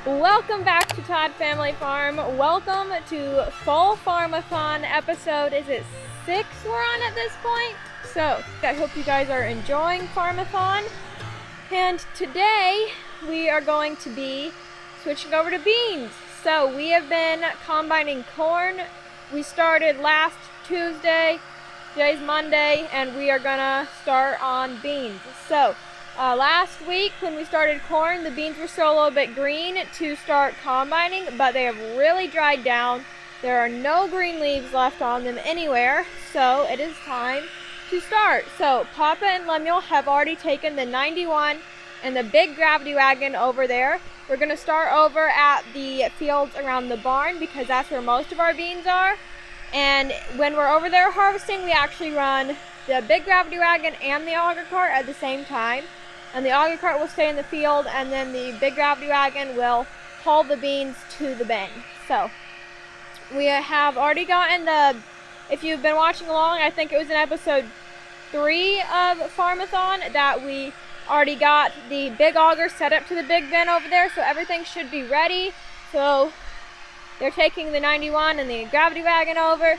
Welcome back to Todd Family Farm. Welcome to Fall Farmathon episode, is it 6 we're on at this point? So, I hope you guys are enjoying Farmathon. And today, we are going to be switching over to beans. So, we have been combining corn. We started last Tuesday, today's Monday, and we are gonna start on beans. So, last week when we started corn, the beans were still a little bit green to start combining, but they have really dried down. There are no green leaves left on them anywhere, so it is time to start. So Papa and Lemuel have already taken the 91 and the big gravity wagon over there. We're going to start over at the fields around the barn because that's where most of our beans are. And when we're over there harvesting, we actually run the big gravity wagon and the auger cart at the same time. And the auger cart will stay in the field, and then the big gravity wagon will haul the beans to the bin. So we have already gotten if you've been watching along, I think it was in episode 3 of Farmathon that we already got the big auger set up to the big bin over there, so everything should be ready. So they're taking the 91 and the gravity wagon over.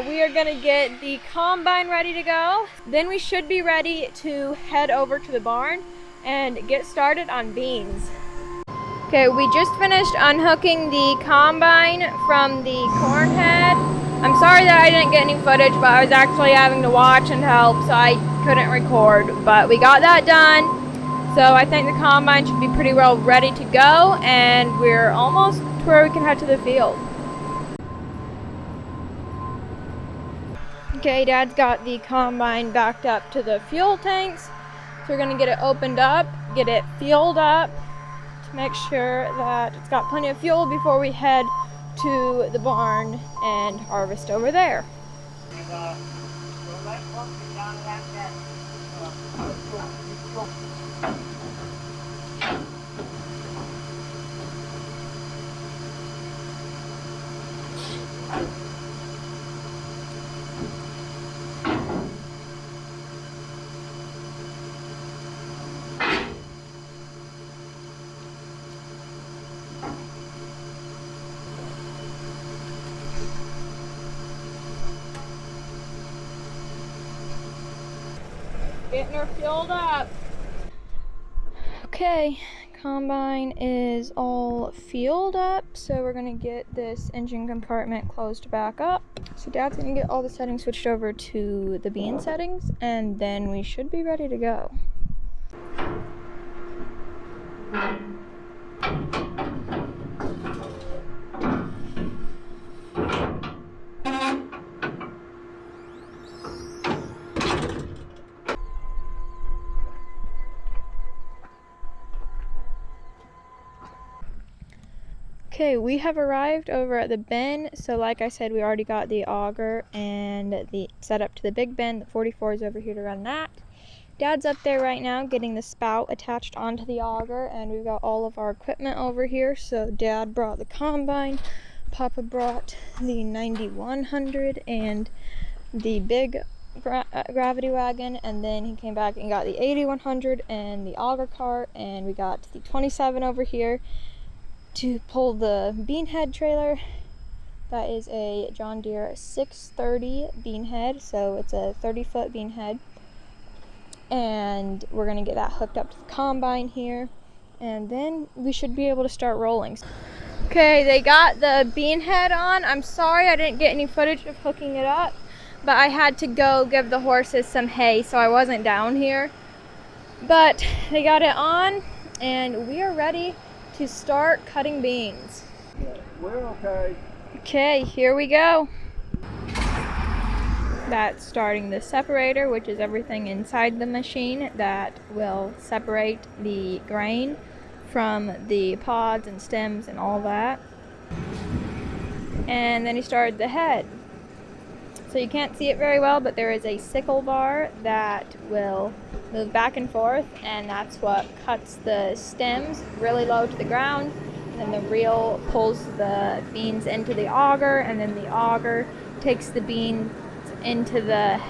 We are gonna get the combine ready to go. Then we should be ready to head over to the barn and get started on beans. Okay, we just finished unhooking the combine from the corn head. I'm sorry that I didn't get any footage, but I was actually having to watch and help, so I couldn't record. But we got that done. So I think the combine should be pretty well ready to go, and we're almost to where we can head to the field. Okay, Dad's got the combine backed up to the fuel tanks. So we're gonna get it opened up, get it fueled up to make sure that it's got plenty of fuel before we head to the barn and harvest over there. Getting her fueled up. Okay, combine is all fueled up, so we're gonna get this engine compartment closed back up. So Dad's gonna get all the settings switched over to the bean settings, and then we should be ready to go. Okay, we have arrived over at the bin. So like I said, we already got the auger and the setup to the big bin. The 44 is over here to run that. Dad's up there right now getting the spout attached onto the auger, and we've got all of our equipment over here. So Dad brought the combine, Papa brought the 9100 and the big gravity wagon, and then he came back and got the 8100 and the auger cart, and we got the 27 over here to pull the bean head trailer. That is a John Deere 630 bean head, so it's a 30-foot bean head. And we're gonna get that hooked up to the combine here, and then we should be able to start rolling. Okay, they got the bean head on. I'm sorry I didn't get any footage of hooking it up, but I had to go give the horses some hay, so I wasn't down here. But they got it on, and we are ready to start cutting beans. We're okay. Okay, here we go. That's starting the separator, which is everything inside the machine that will separate the grain from the pods and stems and all that. And then he started the head. So you can't see it very well, but there is a sickle bar that will move back and forth, and that's what cuts the stems really low to the ground. And then the reel pulls the beans into the auger, and then the auger takes the beans into the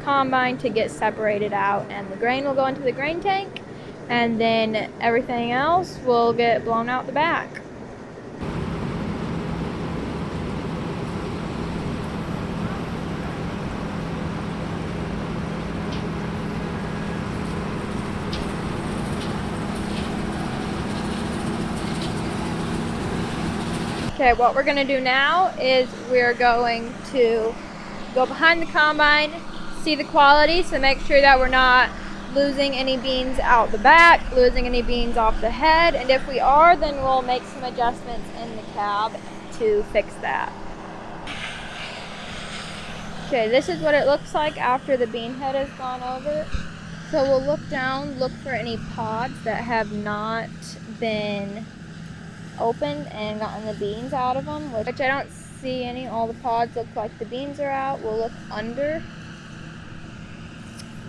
combine to get separated out, and the grain will go into the grain tank, and then everything else will get blown out the back. Okay, what we're gonna do now is we're going to go behind the combine, see the quality, so make sure that we're not losing any beans out the back, losing any beans off the head, and if we are, then we'll make some adjustments in the cab to fix that. Okay, this is what it looks like after the bean head has gone over. So we'll look down, look for any pods that have not been opened and gotten the beans out of them, which I don't see any. All the pods look like the beans are out. We'll look under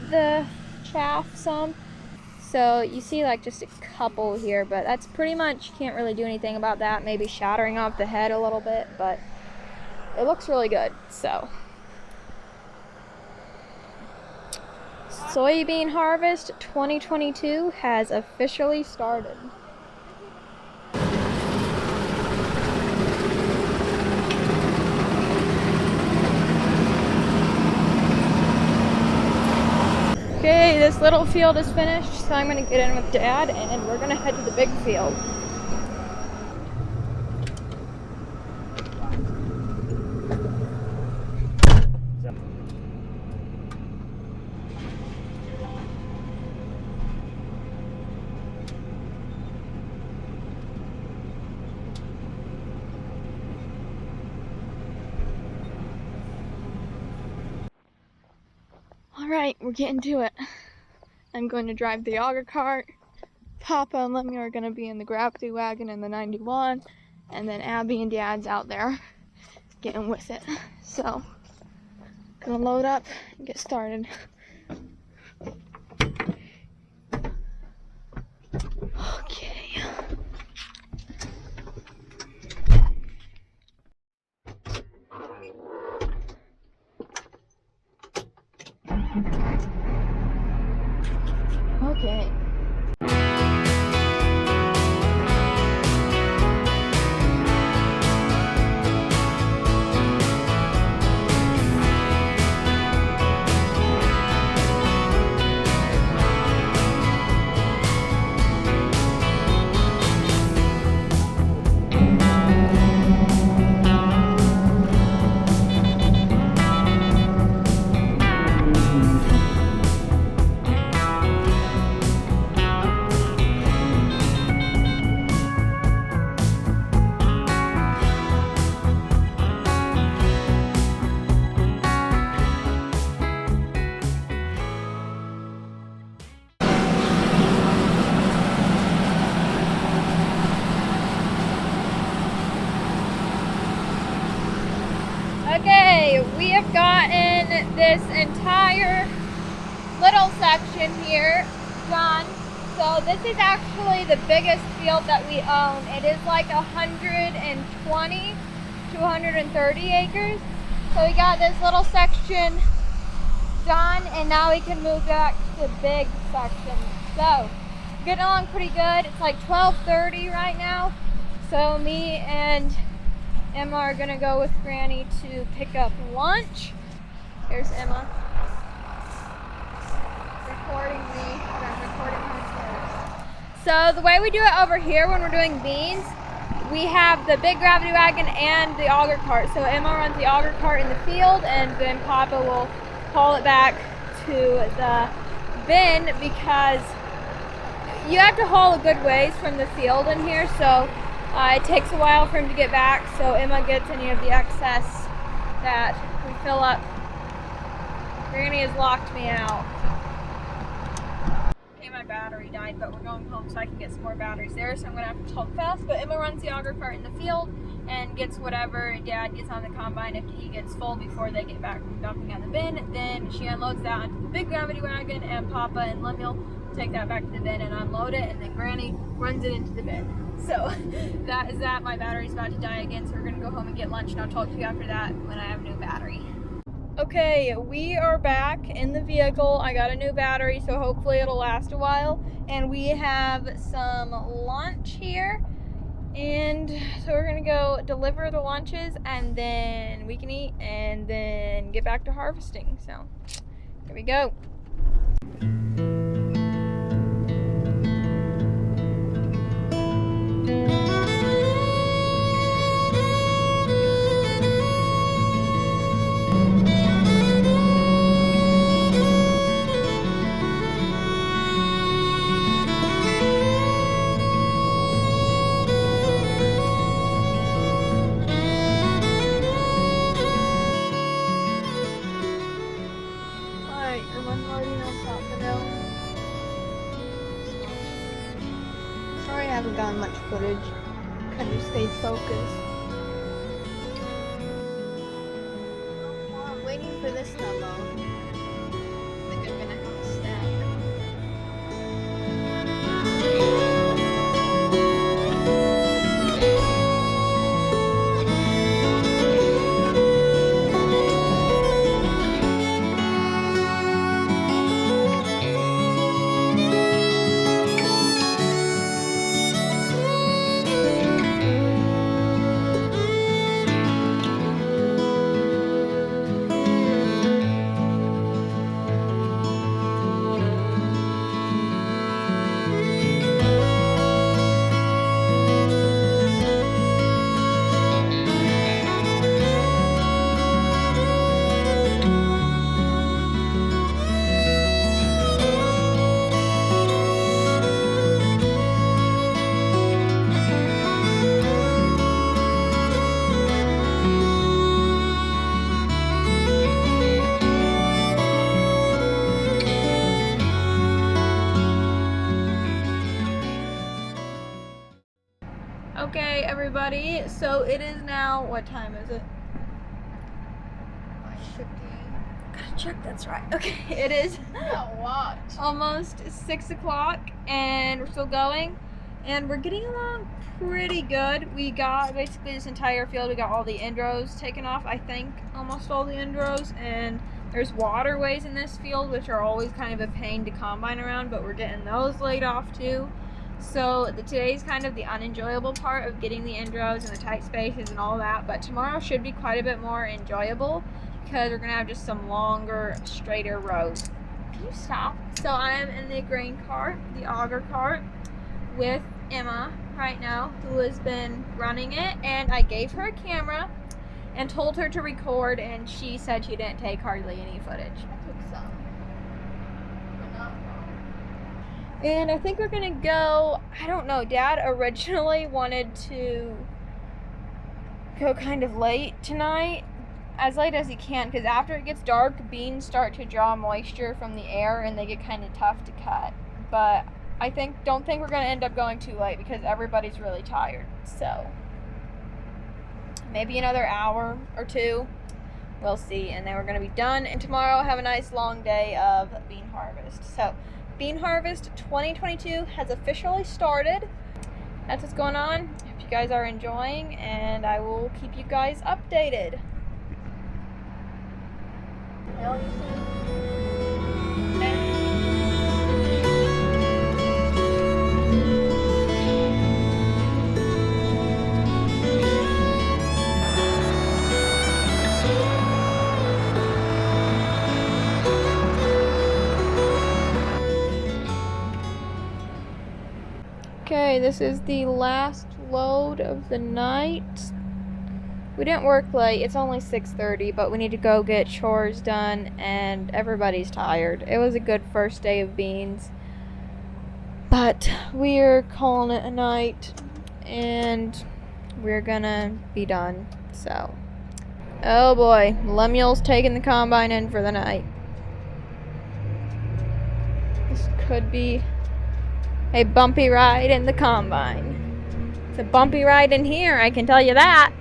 the chaff some. So you see like just a couple here, but that's pretty much, can't really do anything about that. Maybe shattering off the head a little bit, but it looks really good. So soybean harvest 2022 has officially started. Okay, this little field is finished, so I'm going to get in with Dad and we're going to head to the big field. Alright, we're getting to it. I'm going to drive the auger cart. Papa and Lemmy are going to be in the gravity wagon in the 91. And then Abby and Dad's out there getting with it. So, gonna load up and get started. Okay. Okay. Okay, we have gotten this entire little section here done. So this is actually the biggest field that we own. It is like 120 to 130 acres. So we got this little section done and now we can move back to the big section. So getting along pretty good. It's like 12:30 right now. So me and Emma are gonna go with Granny to pick up lunch. Here's Emma recording me, but I'm recording her first. So the way we do it over here when we're doing beans, we have the big gravity wagon and the auger cart. So Emma runs the auger cart in the field and then Papa will haul it back to the bin because you have to haul a good ways from the field in here. So it takes a while for him to get back, so Emma gets any of the excess that we fill up. Granny has locked me out. Okay, my battery died, but we're going home so I can get some more batteries there, so I'm gonna have to talk fast. But Emma runs the auger cart in the field and gets whatever Dad gets on the combine. If he gets full before they get back from dumping at the bin, then she unloads that onto the big gravity wagon, and Papa and Lemuel take that back to the bin and unload it, and then Granny runs it into the bin. So that is that. My battery's about to die again, so we're gonna go home and get lunch, and I'll talk to you after that when I have a new battery. Okay, we are back in the vehicle. I got a new battery, so hopefully it'll last a while. And we have some lunch here. And so we're gonna go deliver the lunches and then we can eat and then get back to harvesting. So here we go. Sorry I haven't gotten much footage. Kind of stayed focused. While I'm waiting for this demo, I think I'm gonna have a snack. Okay, everybody, so it is now, what time is it? 5:50. Gotta check, that's right. Okay, it is Watch. almost 6 o'clock and we're still going and we're getting along pretty good. We got basically this entire field. We got all the indrows taken off, I think almost all the indrows, and there's waterways in this field which are always kind of a pain to combine around, but we're getting those laid off too. So today's kind of the unenjoyable part of getting the indrows and the tight spaces and all that, but tomorrow should be quite a bit more enjoyable because we're gonna have just some longer, straighter rows. Can you stop? So I am in the grain cart, the auger cart, with Emma right now, who has been running it, and I gave her a camera and told her to record, and she said she didn't take hardly any footage. I took some. But not wrong. And I think we're gonna go, I don't know, Dad originally wanted to go kind of late tonight, as late as he can, because after it gets dark, beans start to draw moisture from the air and they get kind of tough to cut. But I don't think we're gonna end up going too late because everybody's really tired. So maybe another hour or two, we'll see, and then we're gonna be done. And tomorrow I'll have a nice long day of bean harvest. So Bean Harvest 2022 has officially started. That's what's going on. Hope you guys are enjoying, and I will keep you guys updated. Okay, this is the last load of the night. We didn't work late. It's only 6:30, but we need to go get chores done and everybody's tired. It was a good first day of beans. But we're calling it a night and we're gonna be done. So, oh boy, Lemuel's taking the combine in for the night. This could be a bumpy ride in the combine. It's a bumpy ride in here, I can tell you that.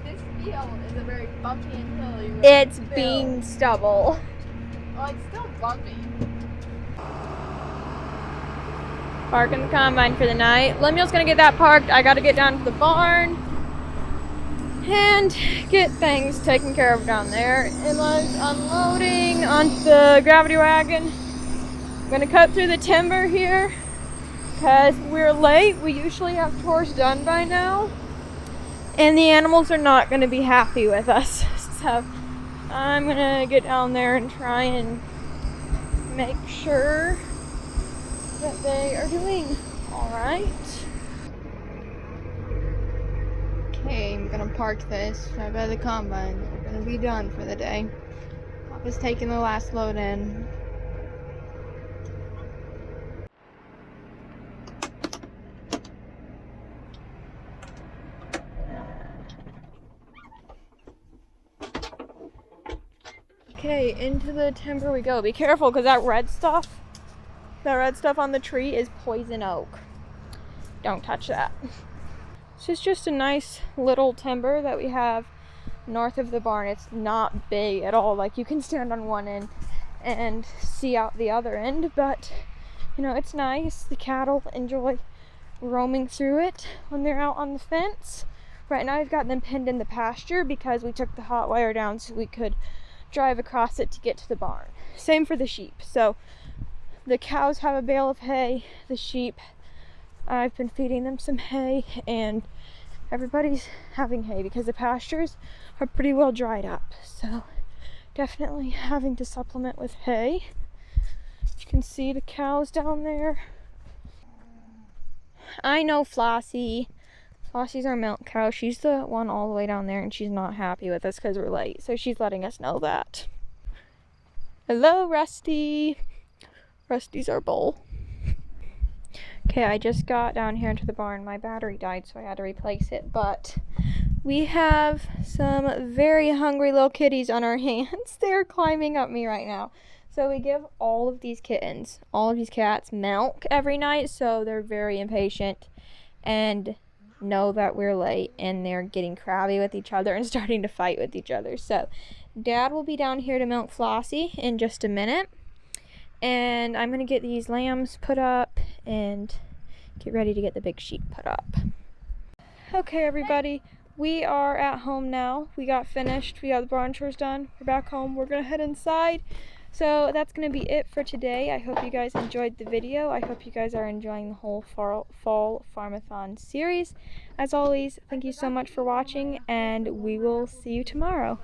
This field is a very bumpy and hilly road. It's bean stubble. Oh, it's still bumpy. Parking the combine for the night. Lemuel's gonna get that parked. I gotta get down to the barn and get things taken care of down there. Emma's unloading onto the gravity wagon. I'm gonna cut through the timber here because we're late. We usually have chores done by now, and the animals are not gonna be happy with us. So I'm gonna get down there and try and make sure that they are doing all right. Okay, I'm gonna park this right by the combine. We're gonna be done for the day. Papa's taking the last load in. Okay, into the timber we go. Be careful, because that red stuff on the tree is poison oak. Don't touch that. This is just a nice little timber that we have north of the barn. It's not big at all. Like, you can stand on one end and see out the other end, but you know, it's nice. The cattle enjoy roaming through it when they're out on the fence. Right now I've got them pinned in the pasture because we took the hot wire down so we could drive across it to get to the barn. Same for the sheep. So the cows have a bale of hay. The sheep, I've been feeding them some hay, and everybody's having hay because the pastures are pretty well dried up. So definitely having to supplement with hay. You can see the cows down there. I know Flossie. Flossie's our milk cow. She's the one all the way down there, and she's not happy with us because we're late. So she's letting us know that. Hello, Rusty. Rusty's our bull. Okay, I just got down here into the barn. My battery died, so I had to replace it. But we have some very hungry little kitties on our hands. They're climbing up me right now. So we give all of these kittens, all of these cats, milk every night. So they're very impatient and know that we're late, and they're getting crabby with each other and starting to fight with each other. So Dad will be down here to milk Flossie in just a minute, and I'm gonna get these lambs put up and get ready to get the big sheep put up. Okay, everybody, we are at home now. We got finished. We got the barn chores done. We're back home. We're gonna head inside. So that's going to be it for today. I hope you guys enjoyed the video. I hope you guys are enjoying the whole fall Farmathon series. As always, thank you so much for watching, and we will see you tomorrow.